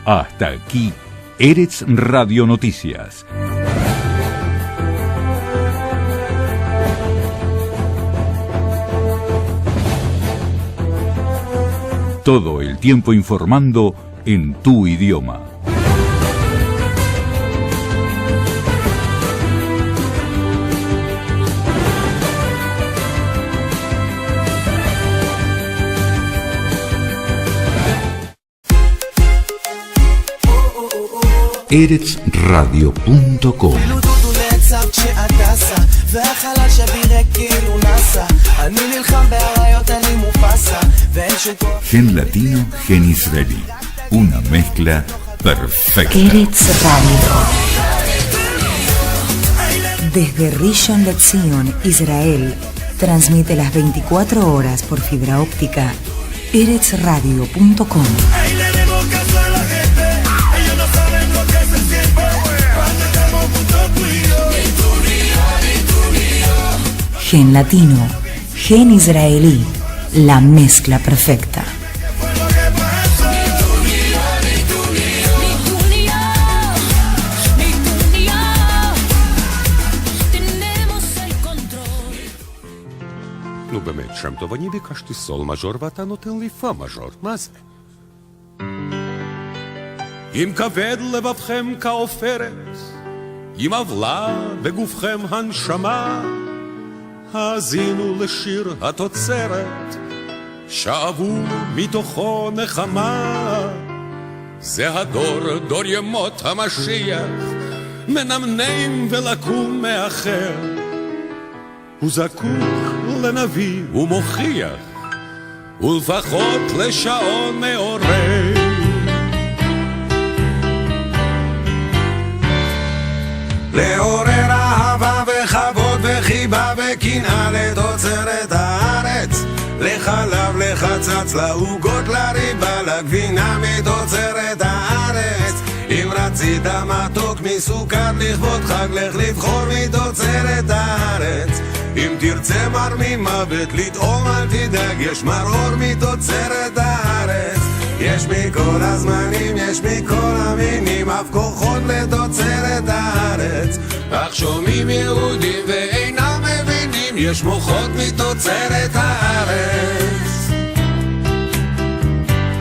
Hasta aquí, Eretz Radio Noticias. Todo el tiempo informando en tu idioma. eretzradio.com. Gen latino, gen israelí. Una mezcla perfecta. Eretz Radio. Desde Rishon LeZion, Israel, transmite las 24 horas por fibra óptica. eretzradio.com. Gen latino, gen israelí, la mezcla perfecta. נו באמת, שם טוב, אני ביקשתי סול מז'ור ואתה נותן לי פה מז'ור, מה זה? אם כבד לבבכם כעופרת, אם עוולה בגופכם הנשמה, האזינו לשיר התוצרת, שאבו מתוכו נחמה. זה הדור, דור ימות המשיח, מנמנם ולקום מאחר. הוא זקוק לנביא ומוכיח, ולפחות לשעון מעורר. לעורר אהבה וכבוד וחיבה וקנאה לתוצרת הארץ, לחלב, לחצץ, לעוגות, לריבה, לגבינה מתוצרת הארץ. אם רצית מתוק מסוכר לכבוד חג, לך לבחור מתוצרת הארץ. אם תרצה מר ממוות לטעום אל תדאג, יש מרור מתוצרת הארץ. יש מכל הזמנים, יש מכל המינים, אף כוחות לתוצרת הארץ. אך שומעים יהודים ואינם מבינים, יש מוחות מתוצרת הארץ.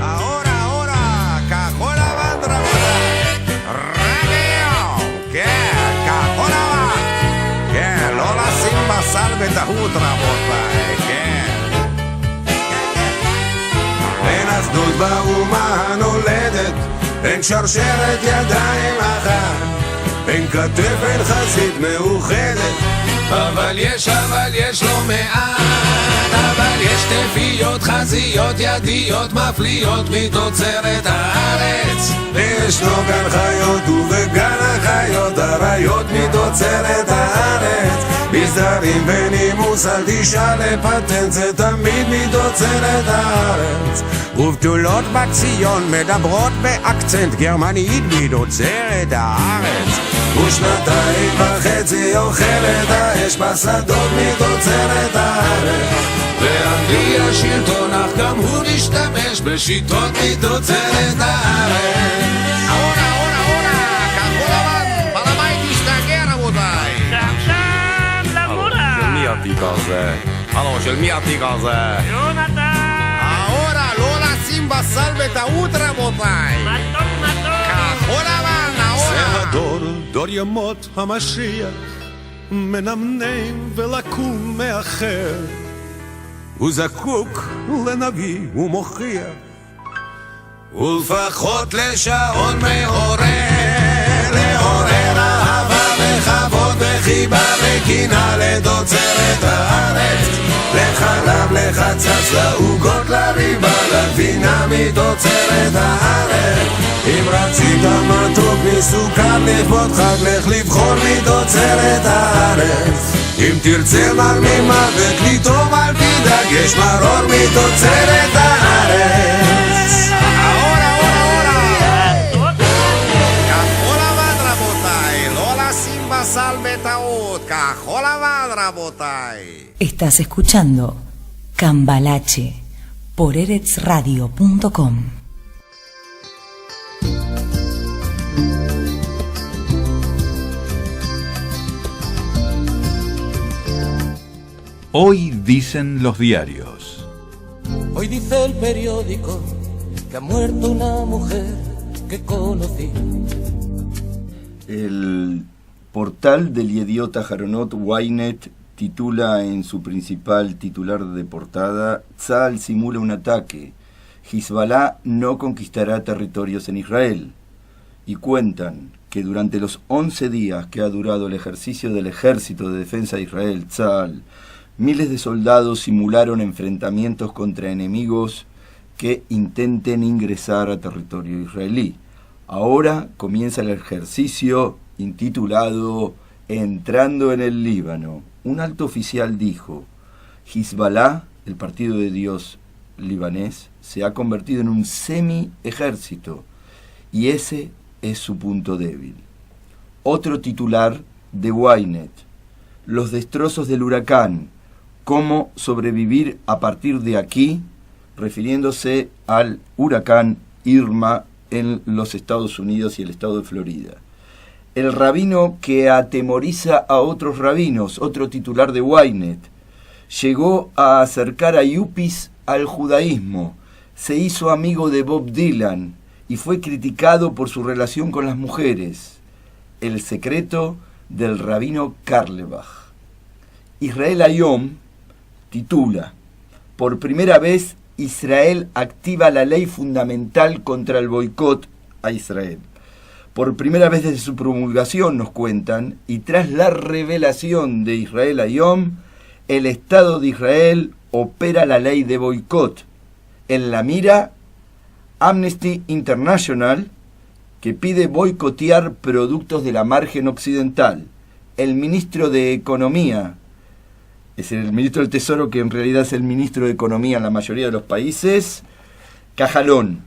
ahora, כחול לבן רבותיי, רדיו, כן, כחול לבן, כן, לא לשים בשר בטעות רבותיי, כן. אין אחדות באומה הנולדת, אין שרשרת ידיים אחת, אין כתף, אין חזית מאוחדת, אבל יש לא מעט, אבל יש תפיות, חזיות, ידיות מפליות מתוצרת הארץ. ישנו גן חיות ובגן החיות אריות מתוצרת הארץ. בסדרים ונימוס אל תשאל לפטנט, זה תמיד מתוצרת הארץ. ובתולות בציון מדברות באקצנט גרמנית מתוצרת הארץ. ושנתיים וחצי אוכלת האש בשדות מתוצרת הארץ. ואנגליה שלטון אך גם הוא משתמש בשיטות מתוצרת הארץ. ahora, כחול לבן, פרלמנט תשתגע רבותיי. עכשיו למורה. של מי התיק הזה? הלו, של מי התיק הזה? יונתן. ahora, לא לשים בסל בטעות רבותיי. מתוק. כחול לבן, זה הדור, דור ימות המשיח, מנמנם ולקום מאחר. הוא זקוק לנביא ומוכיח, ולפחות לשעון מעורר, לעורר אהבה וכבוד וחיבה וקנאה לתוצרת הארץ. לחלב, לחצץ, לעוגות, לריבה, לגבינה מתוצרת הארץ. אם רצית מתוק מסוכר לכבוד חג, לך לבחור מתוצרת הארץ. אם תרצה מר ממוות לטעום אל תדאג, יש מרור מתוצרת הארץ. כחול לבן רבותיי, לא לשים בסל בטעות, כחול לבן רבותיי. Estás escuchando Cambalache por eretzradio.com. Hoy dicen los diarios. Hoy dice el periódico que ha muerto una mujer que conocí. El portal del Yediot Aharonot Ynet titula en su principal titular de portada: Tzahal simula un ataque, Hezbollah no conquistará territorios en Israel. Y cuentan que durante los 11 días que ha durado el ejercicio del Ejército de Defensa de Israel, Tzahal, miles de soldados simularon enfrentamientos contra enemigos que intenten ingresar a territorio israelí. Ahora comienza el ejercicio intitulado Entrando en el Líbano. Un alto oficial dijo: Hezbollah, el partido de Dios libanés, se ha convertido en un semi-ejército y ese es su punto débil. Otro titular de Ynet: los destrozos del huracán cómo sobrevivir a partir de aquí, refiriéndose al huracán Irma en los Estados Unidos y el estado de Florida. El rabino que atemoriza a otros rabinos, otro titular de Ynet, llegó a acercar a yuppies al judaísmo, se hizo amigo de Bob Dylan y fue criticado por su relación con las mujeres. El secreto del rabino Carlebach. Israel Hayom titula: por primera vez Israel activa la ley fundamental contra el boicot a Israel. Por primera vez desde su promulgación, nos cuentan, y tras la revelación de Israel Hayom, el Estado de Israel opera la ley de boicot. En la mira, Amnesty International, que pide boicotear productos de la margen occidental. El ministro de Economía, es el ministro del Tesoro, que en realidad es el ministro de Economía en la mayoría de los países, Cajalón: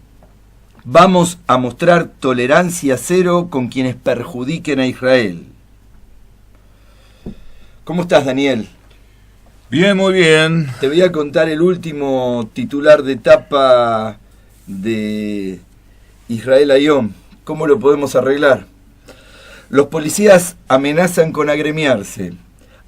vamos a mostrar tolerancia cero con quienes perjudiquen a Israel. ¿Cómo estás, Daniel? Bien, muy bien. Te voy a contar el último titular de tapa de Israel Hayom. ¿Cómo lo podemos arreglar? Los policías amenazan con agremiarse.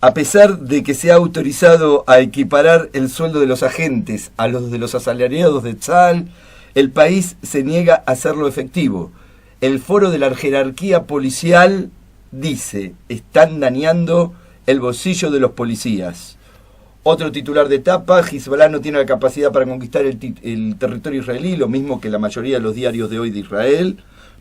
A pesar de que se ha autorizado a equiparar el sueldo de los agentes a los de los asalariados de Tzal, el país se niega a hacerlo efectivo. El foro de la jerarquía policial dice: están dañando el bolsillo de los policías. Otro titular de etapa: Hezbollah no tiene la capacidad para conquistar el territorio israelí, lo mismo que la mayoría de los diarios de hoy de Israel.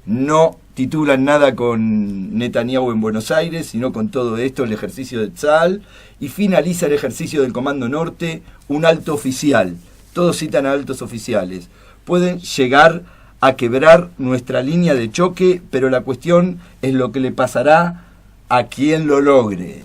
No titulan nada con Netanyahu en Buenos Aires, sino con todo esto, el ejercicio de Tzal. Y finaliza el ejercicio del Comando Norte, un alto oficial. Todos citan a altos oficiales. Pueden llegar a quebrar nuestra línea de choque, pero la cuestión es lo que le pasará a quien lo logre.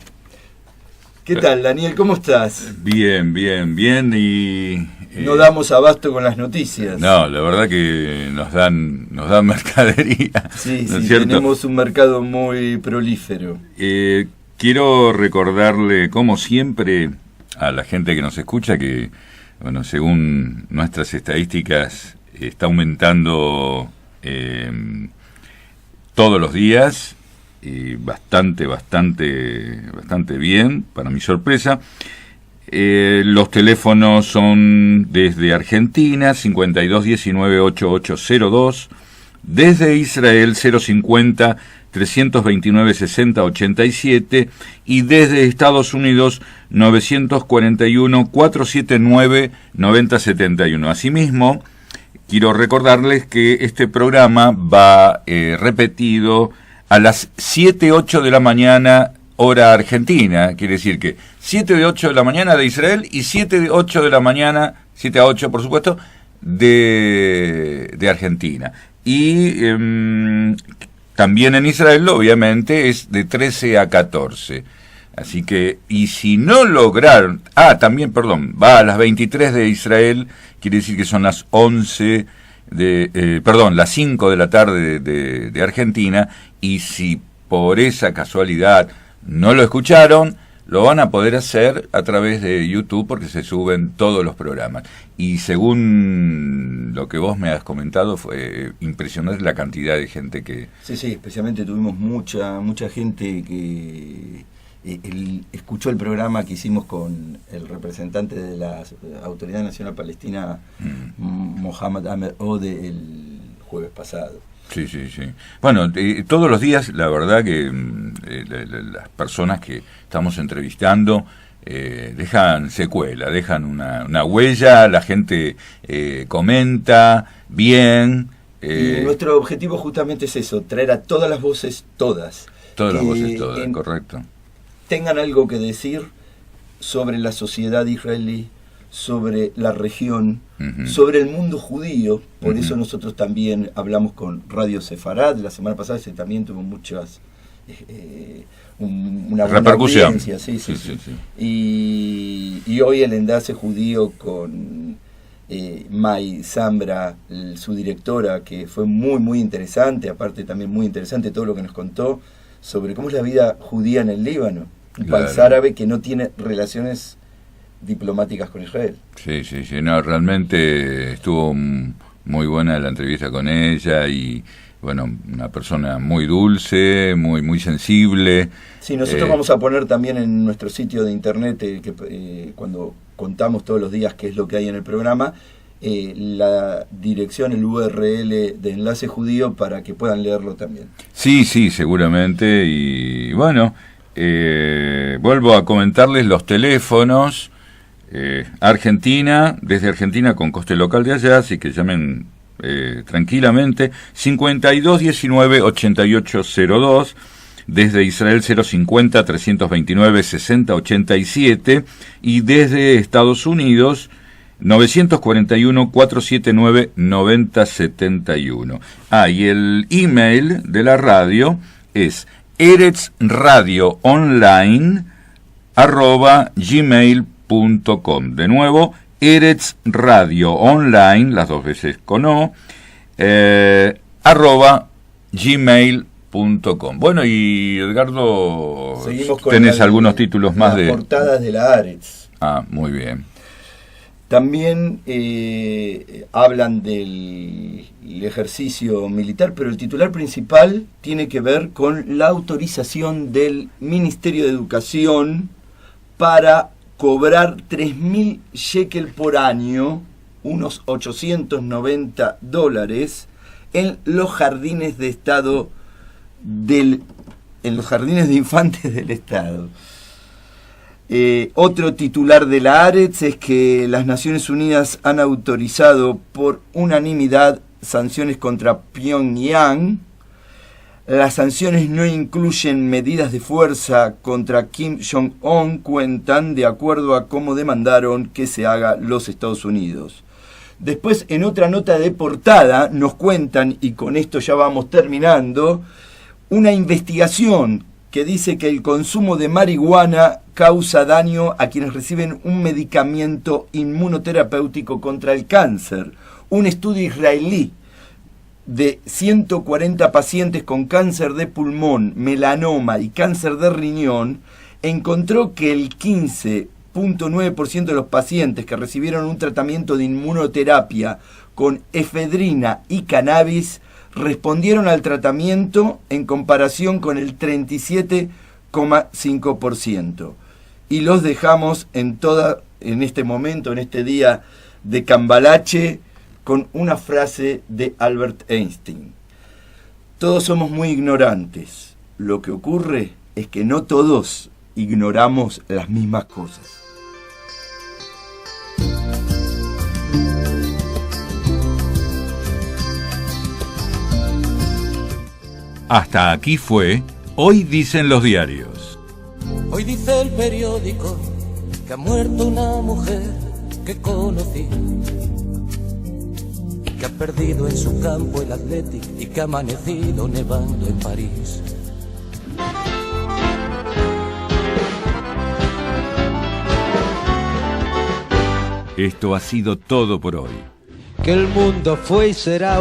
¿Qué tal, Daniel? ¿Cómo estás? Bien, bien, bien. Y no damos abasto con las noticias. No, la verdad que nos dan mercadería. Sí, ¿no sí, es cierto? tenemos un mercado muy prolífero. Quiero recordarle, como siempre, a la gente que nos escucha que, bueno, según nuestras estadísticas, está aumentando todos los días. Y bastante bien, para mi sorpresa. Los teléfonos son desde Argentina, 5219-8802, desde Israel, 050-329-6087, y desde Estados Unidos, 941-479-9071. Asimismo, quiero recordarles que este programa va repetido a las 7-8 de la mañana, hora argentina. Quiere decir que 7-8 de la mañana de Israel y 7-8 de la mañana, 7-8 por supuesto, de Argentina. Y también en Israel, obviamente, es de 13 a 14. Así que, y si no lograron, también, perdón, va a las 23 de Israel, quiere decir que son las 11 las 5 de la tarde de Argentina, y si por esa casualidad no lo escucharon, lo van a poder hacer a través de YouTube, porque se suben todos los programas. Y según lo que vos me has comentado, fue impresionante la cantidad de gente que... Sí, especialmente tuvimos mucha gente que escuchó el programa que hicimos con el representante de la Autoridad Nacional Palestina, Mohamed Ahmed Ode, el jueves pasado. Sí. Bueno, todos los días, la verdad que las personas que estamos entrevistando dejan secuela, dejan una huella, la gente comenta bien. Y nuestro objetivo justamente es eso, traer a todas las voces, todas. Todas las voces, todas, correcto. Tengan algo que decir sobre la sociedad israelí, sobre la región, sobre el mundo judío. Por eso nosotros también hablamos con Radio Sefarad la semana pasada, ese también tuvo muchas una buena repercusión. Audiencia, sí. Y hoy el enlace judío con May Zambra, su directora, que fue muy interesante, aparte también muy interesante todo lo que nos contó sobre cómo es la vida judía en el Líbano, un país árabe que no tiene relaciones diplomáticas con Israel. Sí, no, realmente estuvo muy buena la entrevista con ella y, bueno, una persona muy dulce, muy sensible. Sí, nosotros vamos a poner también en nuestro sitio de internet, cuando contamos todos los días qué es lo que hay en el programa, la dirección, el URL de Enlace Judío para que puedan leerlo también. Sí, seguramente. Y bueno, vuelvo a comentarles los teléfonos. Argentina, desde Argentina con coste local de allá, así que llamen tranquilamente, 5219-8802, desde Israel 050-329-6087 y desde Estados Unidos 941-479-9071. Y el email de la radio es eretzradioonline@gmail.com. De nuevo, eretzradioonline, las dos veces con O, @gmail.com. Bueno, y Edgardo, tenés algunos títulos más de portadas de la Haaretz. Muy bien. También hablan del ejercicio militar, pero el titular principal tiene que ver con la autorización del Ministerio de Educación para cobrar 3.000 shekel por año, unos $890, en los jardines de Estado en los jardines de infantes del Estado. Otro titular de la Haaretz es que las Naciones Unidas han autorizado por unanimidad sanciones contra Pyongyang. Las sanciones no incluyen medidas de fuerza contra Kim Jong-un, cuentan de acuerdo a cómo demandaron que se haga los Estados Unidos. Después, en otra nota de portada, nos cuentan, y con esto ya vamos terminando, una investigación que dice que el consumo de marihuana causa daño a quienes reciben un medicamento inmunoterapéutico contra el cáncer. Un estudio israelí de 140 pacientes con cáncer de pulmón, melanoma y cáncer de riñón encontró que el 15.9% de los pacientes que recibieron un tratamiento de inmunoterapia con efedrina y cannabis respondieron al tratamiento en comparación con el 37,5%. Y los dejamos en este momento, en este día de Cambalache, con una frase de Albert Einstein. Todos somos muy ignorantes. Lo que ocurre es que no todos ignoramos las mismas cosas. Hasta aquí fue Hoy Dicen los Diarios. Hoy dice el periódico que ha muerto una mujer que conocí, que ha perdido en su campo el Athletic y que ha amanecido nevando en París. Esto ha sido todo por hoy. Que el mundo fue y será